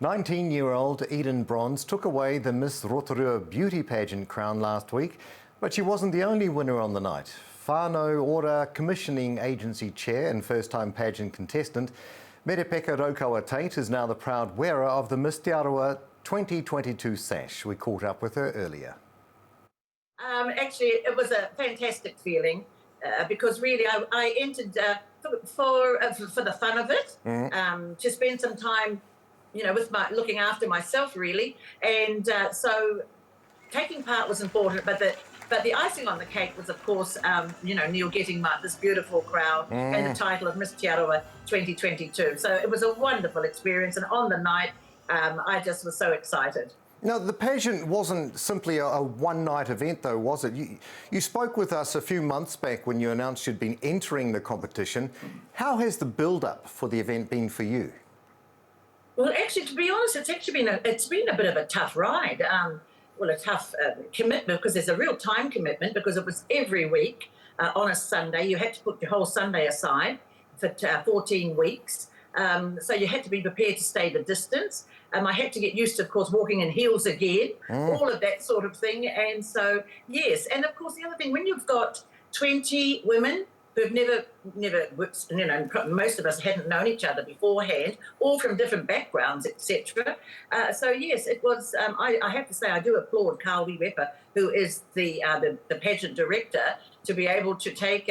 19-year-old Eden Brons took away the Miss Rotorua Beauty Pageant crown last week, but she wasn't the only winner on the night. Whānau Ora Commissioning Agency Chair and first-time pageant contestant, Merepeka Raukawa-Tait is now the proud wearer of the Miss Te Arawa 2022 sash. We caught up with her earlier. Actually, it was a fantastic feeling because really I entered for the fun of it, to spend some time, with looking after myself really, and so taking part was important. But the icing on the cake was, of course, Neil getting this beautiful crown and the title of Miss Te Arawa 2022. So it was a wonderful experience, and on the night, I just was so excited. Now, the pageant wasn't simply a one-night event, though, was it? You spoke with us a few months back when you announced you'd been entering the competition. How has the build-up for the event been for you? Well, actually, to be honest, it's been a bit of a tough ride. A tough commitment, because there's a real time commitment, because it was every week on a Sunday. You had to put your whole Sunday aside for 14 weeks. So you had to be prepared to stay the distance. I had to get used to, of course, walking in heels again, all of that sort of thing. And so, yes. And, of course, the other thing, when you've got 20 women who've never, most of us hadn't known each other beforehand, all from different backgrounds, etc. So, yes, it was, I have to say, I do applaud Carl Weber, who is the pageant director, to be able to take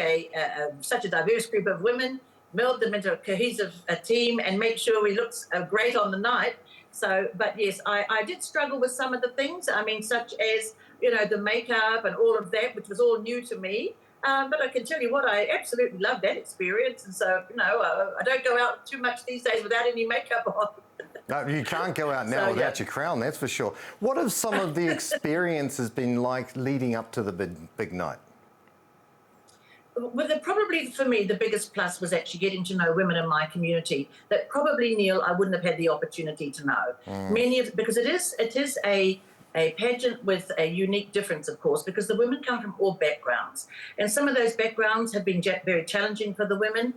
such a diverse group of women, meld them into a cohesive team and make sure we looked great on the night. So, but yes, I did struggle with some of the things, such as, the makeup and all of that, which was all new to me. But I can tell you what, I absolutely loved that experience. And so, I don't go out too much these days without any makeup on. No, you can't go out now without your crown, that's for sure. What have some of the experiences been like leading up to the big night? Well, probably for me, the biggest plus was actually getting to know women in my community that probably, Neil, I wouldn't have had the opportunity to know. Because it is a pageant with a unique difference, of course, because the women come from all backgrounds. And some of those backgrounds have been very challenging for the women.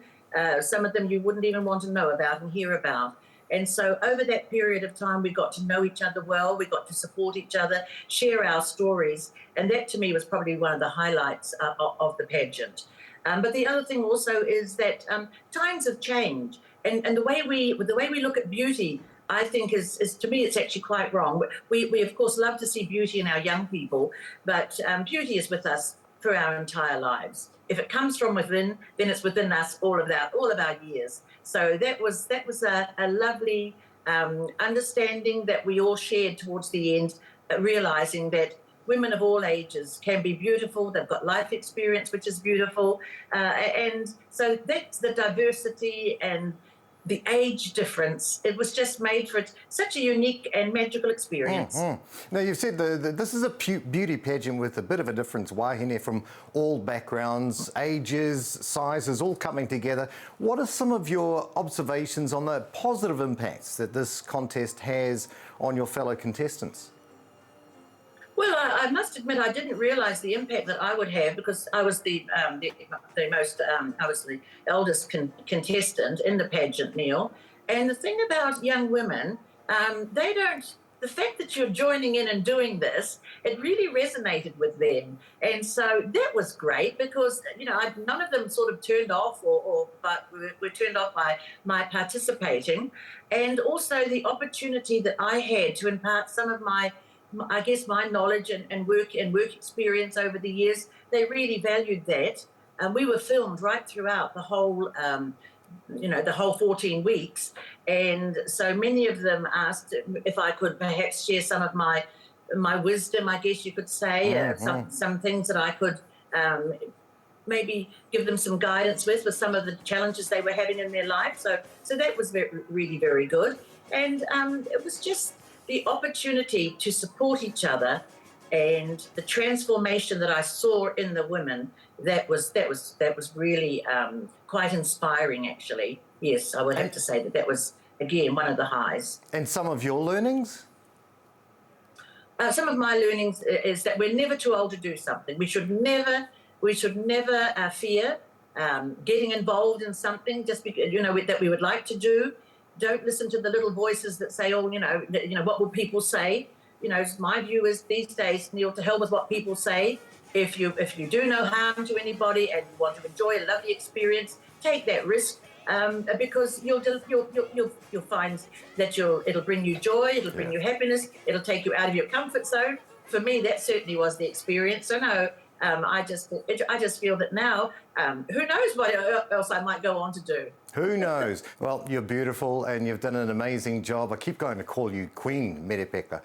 Some of them you wouldn't even want to know about and hear about. And so over that period of time, we got to know each other well, we got to support each other, share our stories. And that, to me, was probably one of the highlights of the pageant. But the other thing also is that times have changed. And the way we look at beauty, I think, is to me, it's actually quite wrong. We of course, love to see beauty in our young people, but beauty is with us for our entire lives. If it comes from within, then it's within us all of our years. So that was a lovely understanding that we all shared towards the end, realizing that women of all ages can be beautiful. They've got life experience, which is beautiful. And so that's the diversity and the age difference. It was just made for such a unique and magical experience. Now, you've said this is a beauty pageant with a bit of a difference. Wahine from all backgrounds, ages, sizes, all coming together. What are some of your observations on the positive impacts that this contest has on your fellow contestants? Well, I must admit I didn't realise the impact that I would have, because I was the eldest contestant in the pageant, Neil. And the thing about young women, the fact that you're joining in and doing this, it really resonated with them. And so that was great, because, none of them sort of turned off but were turned off by my participating. And also the opportunity that I had to impart some of my knowledge and work experience over the years. They really valued that. We were filmed right throughout the whole, the whole 14 weeks. And so many of them asked if I could perhaps share some of my wisdom, I guess you could say, some things that I could maybe give them some guidance with some of the challenges they were having in their life. So that was really very good. And it was just the opportunity to support each other, and the transformation that I saw in the women, that was really quite inspiring, actually. Yes, I would have to say that was, again, one of the highs. And some of your learnings? Some of my learnings is that we're never too old to do something. We should never fear getting involved in something just because, that we would like to do. Don't listen to the little voices that say, oh, what will people say? My view is these days, Neil, to hell with what people say. If you do no harm to anybody and you want to enjoy a lovely experience, take that risk, because you'll find that it'll bring you joy, it'll bring you happiness, it'll take you out of your comfort zone. For me, that certainly was the experience. So no, I just feel that now, who knows what else I might go on to do. Who knows? Well, you're beautiful and you've done an amazing job. I keep going to call you Queen Merepeka.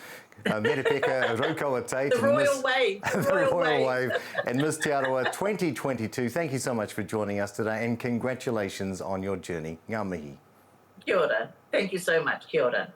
Merepeka Raukawa-Tait. The Royal Wave. The Royal Wave. And Miss Te Arawa 2022. Thank you so much for joining us today and congratulations on your journey. Ngā mihi. Kia ora. Thank you so much. Kia ora.